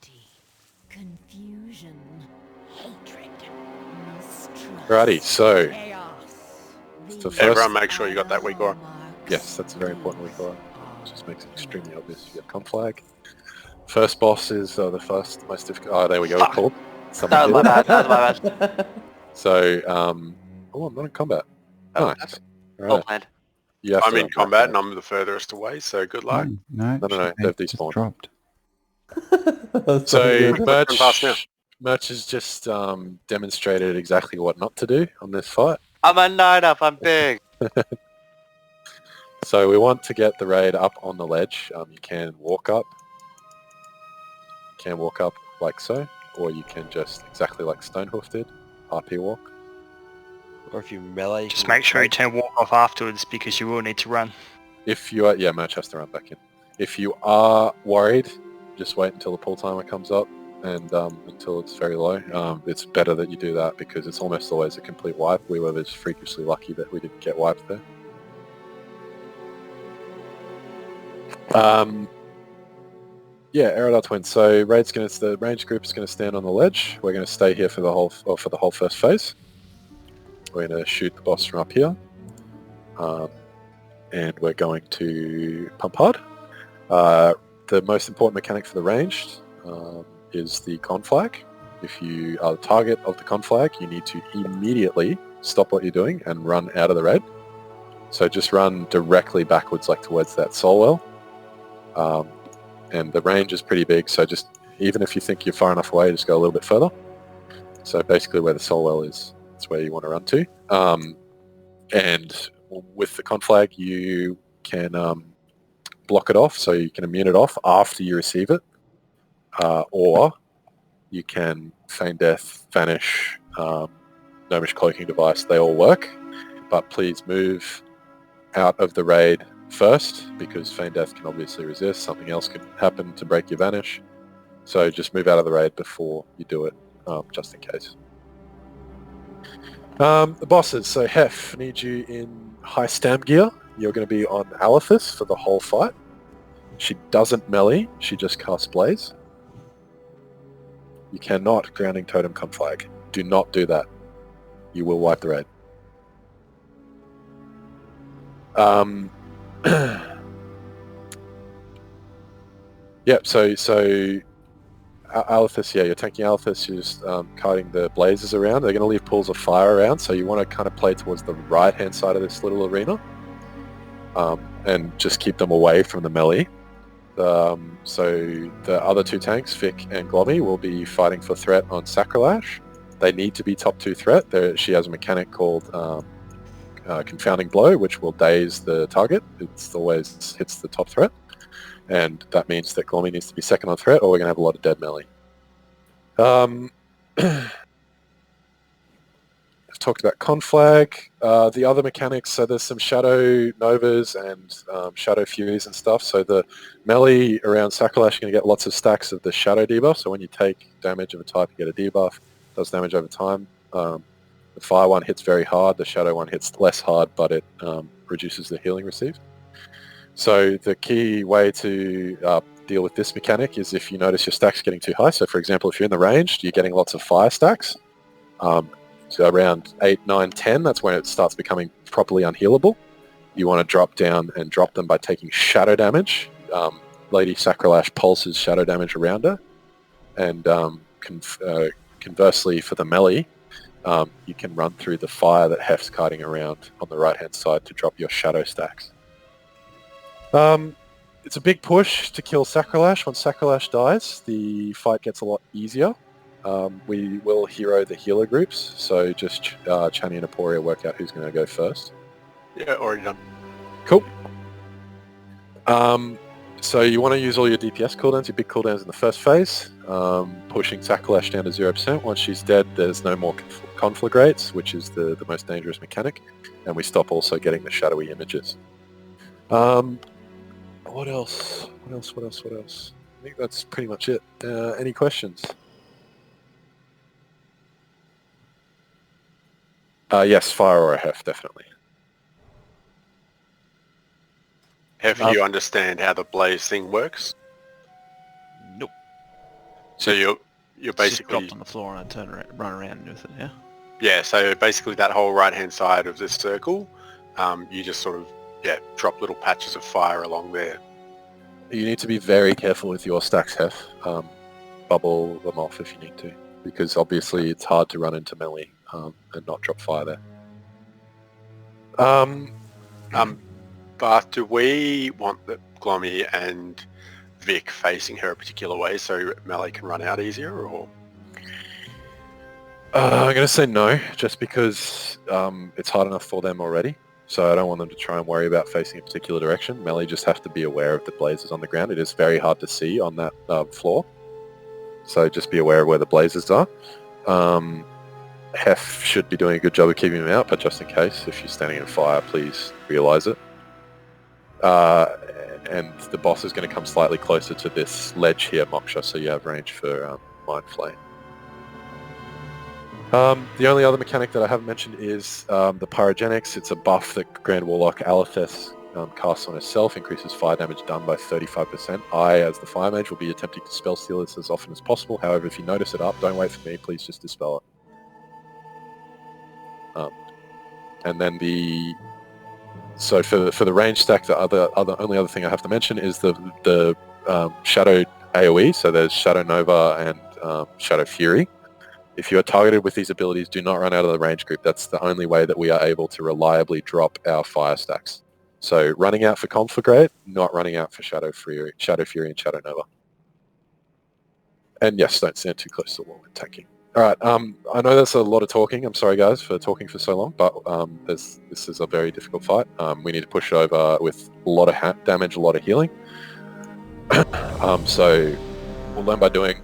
Anxiety, confusion, hatred, mistrust, Righty, so chaos. the These first- Everyone make sure you got that weak aura. hallmarks yes, that's a very important weak aura. of Just makes it extremely chaos. obvious. You get conflag. First boss is the most difficult. Oh, there we go. Fuck. Pulled. That Someone was did. my bad. That was my bad. So, oh, I'm not in combat. Oh, Nice. All Well right. planned. You have I'm to in run back combat there. and I'm the furthest away, so good luck. No, No, they've just despawned. dropped. That's So good. Run past now. Merch has just demonstrated exactly what not to do on this fight. I'm a 9-up. I'm big. So we want to get the raid up on the ledge. You can walk up. You can walk up like so, or you can just exactly like Stonehoof did, RP walk. Or if you melee, Just make sure you turn walk off afterwards because you will need to run. If you are, yeah, Merch has to run back in. If you are worried, just wait until the pull timer comes up and until it's very low. It's better that you do that because it's almost always a complete wipe. We were just freakishly lucky that we didn't get wiped there. Yeah, Eredar Twins. So the range group is going to stand on the ledge. We're going to stay here for the whole first phase. We're going to shoot the boss from up here, and we're going to pump hard. The most important mechanic for the ranged is the conflag. If you are the target of the conflag, you need to immediately stop what you're doing and run out of the raid. So just run directly backwards, like towards that Sunwell. And the range is pretty big, so just even if you think you're far enough away, just go a little bit further. So basically where the Sunwell is, that's where you want to run to. And with the conflag, you can block it off, so you can immune it off after you receive it. Or you can feign death, vanish, gnomish cloaking device, they all work. But please move out of the raid first, because feign death can obviously resist. Something else could happen to break your vanish. So just move out of the raid before you do it, just in case. The bosses. So Hef, need you in high stam gear. You're going to be on Alethis for the whole fight. She doesn't melee, she just casts Blaze. You cannot grounding totem conflag. Do not do that. You will wipe the raid. Yep, so Alethis, yeah, you're taking Alethis, you're just kiting the blazes around. They're going to leave pools of fire around, so you want to kind of play towards the right-hand side of this little arena and just keep them away from the melee. So the other two tanks, Vic and Glommy, will be fighting for threat on Sacrilash. They need to be top 2 threat. She has a mechanic called Confounding Blow, which will daze the target. It always hits the top threat. And that means that Glommy needs to be second on threat, or we're going to have a lot of dead melee. I've talked about conflag. The other mechanics, so there's some Shadow Novas and Shadow Furies and stuff. So the melee around Sacrilash, you're going to get lots of stacks of the Shadow debuff. So when you take damage of a type, you get a debuff. It does damage over time. The fire one hits very hard. The Shadow one hits less hard, but it reduces the healing received. So the key way to deal with this mechanic is if you notice your stacks getting too high. So for example, if you're in the range, you're getting lots of fire stacks. So around 8, 9, 10, that's when it starts becoming properly unhealable. You want to drop down and drop them by taking shadow damage. Lady Sacrilash pulses shadow damage around her. And conversely, for the melee, you can run through the fire that Hef's kiting around on the right-hand side to drop your shadow stacks. It's a big push to kill Sacrilash. Once Sacrilash dies, the fight gets a lot easier. We will hero the healer groups, so just Chani and Aporia work out who's going to go first. Yeah, already done. Cool. So you want to use all your DPS cooldowns, your big cooldowns in the first phase, pushing Sacrilash down to 0%. Once she's dead, there's no more conflagrates, which is the most dangerous mechanic, and we stop also getting the shadowy images. What else? I think that's pretty much it. Any questions? Yes, fire or a Hef, definitely. Have you understand how the blaze thing works? Nope. So you're It's just basically dropped on the floor and I turn around, run around with it, yeah? yeah. So basically that whole right hand side of this circle, you just sort of drop little patches of fire along there. You need to be very careful with your stacks, Hef. Bubble them off if you need to, because obviously it's hard to run into melee and not drop fire there. But do we want the Glommy and Vic facing her a particular way so melee can run out easier, or? I'm going to say no, just because it's hard enough for them already. So I don't want them to try and worry about facing a particular direction. Melee just have to be aware of the blazes on the ground. It is very hard to see on that floor. So just be aware of where the blazes are. Hef should be doing a good job of keeping them out, but just in case, if you're standing in fire, please realise it. And the boss is going to come slightly closer to this ledge here, Moksha, so you have range for Mind Flame. The only other mechanic that I haven't mentioned is the Pyrogenics. It's a buff that Grand Warlock Aletheth casts on herself, increases fire damage done by 35%. I, as the Fire Mage, will be attempting to spell steal this as often as possible. However, if you notice it up, don't wait for me, please just dispel it. And then so for the range stack, the only other thing I have to mention is the Shadow AoE. So there's Shadow Nova and Shadow Fury. If you are targeted with these abilities, do not run out of the range group. That's the only way that we are able to reliably drop our fire stacks. So running out for Conflagrate, not running out for Shadow Fury and Shadow Nova. And yes, don't stand too close to the wall when attacking. All right, I know that's a lot of talking. I'm sorry, guys, for talking for so long, but this is a very difficult fight. We need to push it over with a lot of damage, a lot of healing. So we'll learn by doing.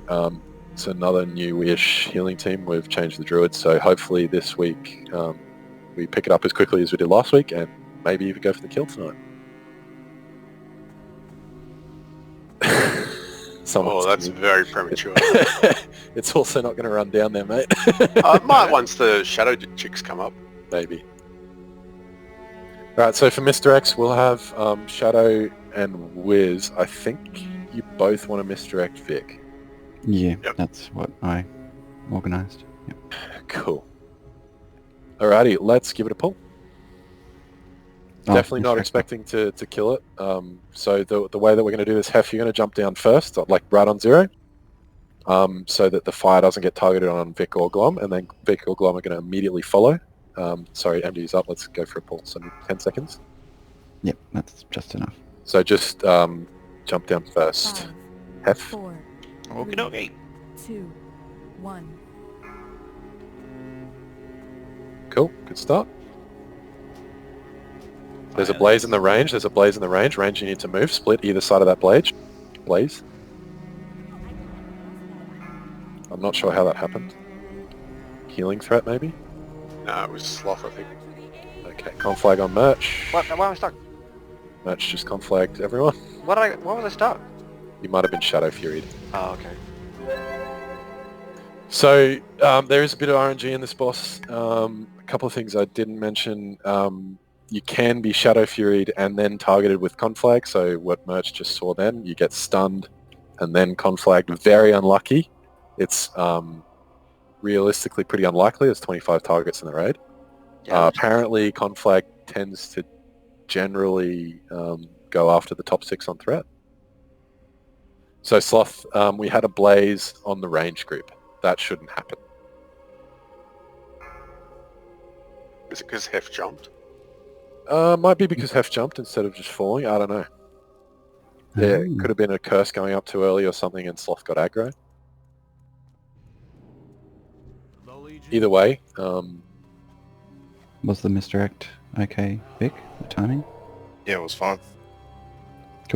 It's another new-ish healing team. We've changed the druids, so hopefully this week we pick it up as quickly as we did last week, and maybe even go for the kill tonight. That's very premature. It's also not going to run down there, mate. Might once the shadow chicks come up. Maybe. Alright, so for Mr. X, we'll have Shadow and Wiz. I think you both want to misdirect Vic. Yeah, Yep. that's what I organised. Yep. Cool. Alrighty, let's give it a pull. Oh, Definitely not misdirect. expecting to kill it. So the way that we're going to do this, Hef, you're going to jump down first, like right on 0, so that the fire doesn't get targeted on Vic or Glom, and then Vic or Glom are going to immediately follow. Sorry, MD's up. Let's go for a pull. So 10 seconds. Yep, that's just enough. So just jump down first. 5, Hef. 4, Okie dokie. 2, 1. Cool. Good start. There's a blaze in the range. Range you need to move. Split either side of that blaze. I'm not sure how that happened. Healing threat, maybe? No, it was Sloth, I think. Okay, conflag on Merch. What? Why am I stuck? Merch just conflagged everyone. Why was I stuck? You might have been Shadow Furied. Oh, okay. So there is a bit of RNG in this boss. A couple of things I didn't mention. You can be Shadow Furied and then targeted with conflag. So what Merch just saw then, you get stunned and then conflagged. Very unlucky. It's realistically pretty unlikely. There's 25 targets in the raid. Yeah. Apparently conflag tends to generally go after the top 6 on threat. So Sloth, we had a blaze on the range group. That shouldn't happen. Is it because Hef jumped? Might be because Hef jumped instead of just falling. I don't know. Yeah, it Oh. could have been a curse going up too early or something and Sloth got aggro. Either way, Was the misdirect okay, Vic? The timing? Yeah, it was fine.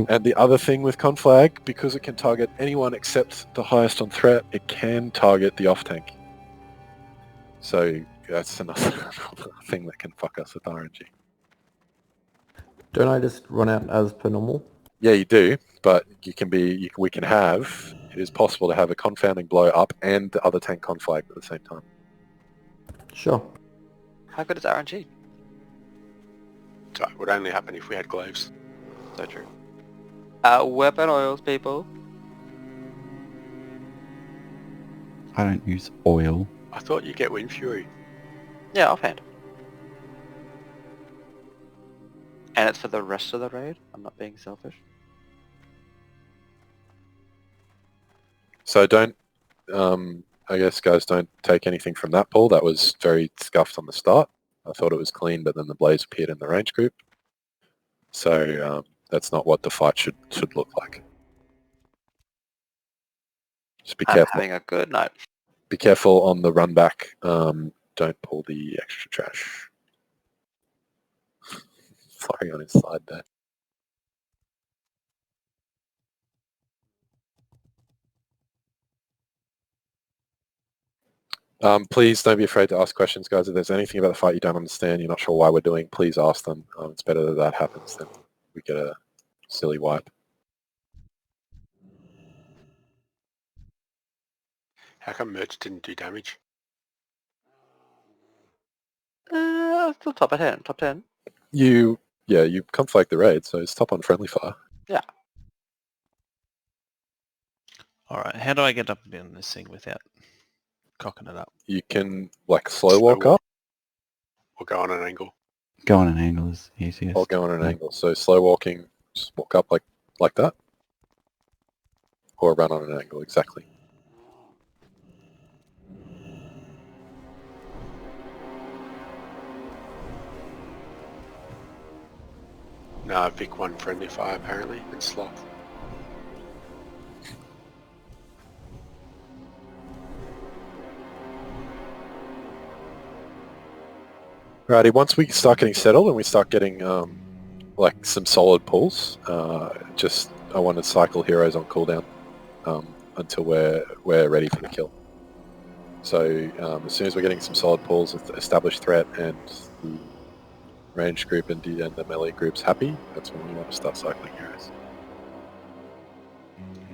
and the other thing with conflag, because it can target anyone except the highest on threat, it can target the off tank. So that's another thing that can fuck us with RNG. Don't I just run out as per normal? Yeah, you do, but we can have, it is possible to have a confounding blow up and the other tank conflag at the same time. Sure. How good is RNG? So it would only happen if we had glaives. So true. Weapon oils, people. I don't use oil. I thought you get Wind Fury. Yeah, offhand. And it's for the rest of the raid? I'm not being selfish. So don't, I guess guys don't take anything from that pool. That was very scuffed on the start. I thought it was clean, but then the blaze appeared in the range group. So that's not what the fight should look like. Just be I'm careful. having a good night. Be careful on the run back. Don't pull the extra trash. Firing on his side there. Please don't be afraid to ask questions, guys. If there's anything about the fight you don't understand, you're not sure why we're doing, please ask them. It's better that that happens than we get a silly wipe. How come Merch didn't do damage? Still top at 10. Top 10. You conflag the raid, so it's top on friendly fire. Yeah. Alright, how do I get up in this thing without cocking it up? You can like slow walk up Or go on an angle. Go on an angle is easiest. or go on an Yeah. angle. So slow walking, just walk up like that. Or run on an angle, exactly. No, Vic won friendly fire apparently, and Sloth. Alrighty, once we start getting settled and we start getting like some solid pulls, I want to cycle heroes on cooldown until we're ready for the kill. So as soon as we're getting some solid pulls with established threat and the range group and the melee group's happy, that's when we want to start cycling heroes.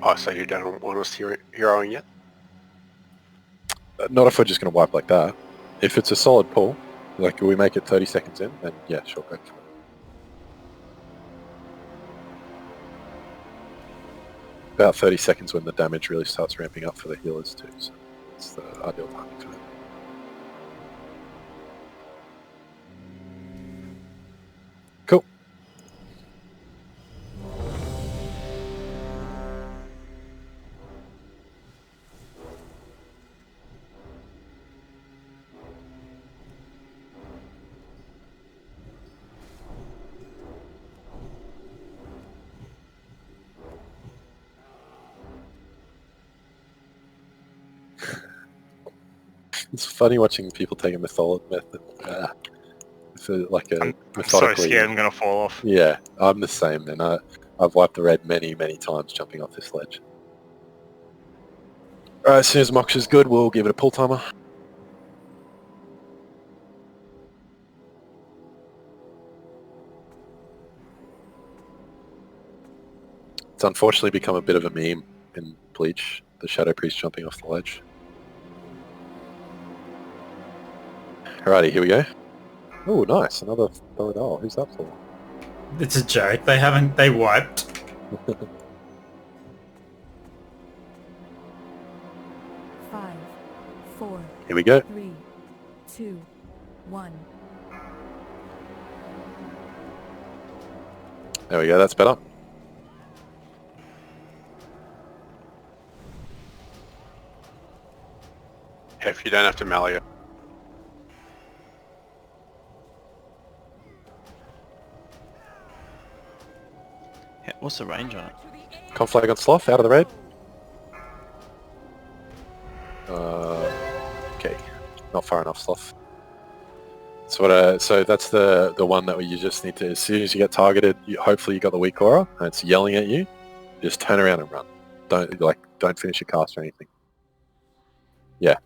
Oh, so you don't want us heroing yet? Not if we're just going to wipe like that. If it's a solid pull, like we make it 30 seconds in, then yeah, sure, go for it. About 30 seconds when the damage really starts ramping up for the healers too, so it's the ideal timing for them. Cool. It's funny watching people take a method, for like a I'm so methodically. scared I'm going to fall off. Yeah, I'm the same, and I've wiped the red many times jumping off this ledge. Alright, as soon as Mox is good, we'll give it a pull timer. It's unfortunately become a bit of a meme in Bleach, the Shadow Priest jumping off the ledge. Alrighty, here we go. Oh, nice, another Eredar. Who's that for? It's a joke. They wiped. 5, 4, Here we go. 3, 2, 1. There we go, that's better. If you don't have to melee it. Yeah, what's the range on it? Conflag on Sloth, out of the raid. Okay, not far enough, Sloth. So that's the one that you just need to, as soon as you get targeted, hopefully you got the weak aura, and it's yelling at you, just turn around and run. Don't finish your cast or anything. Yeah,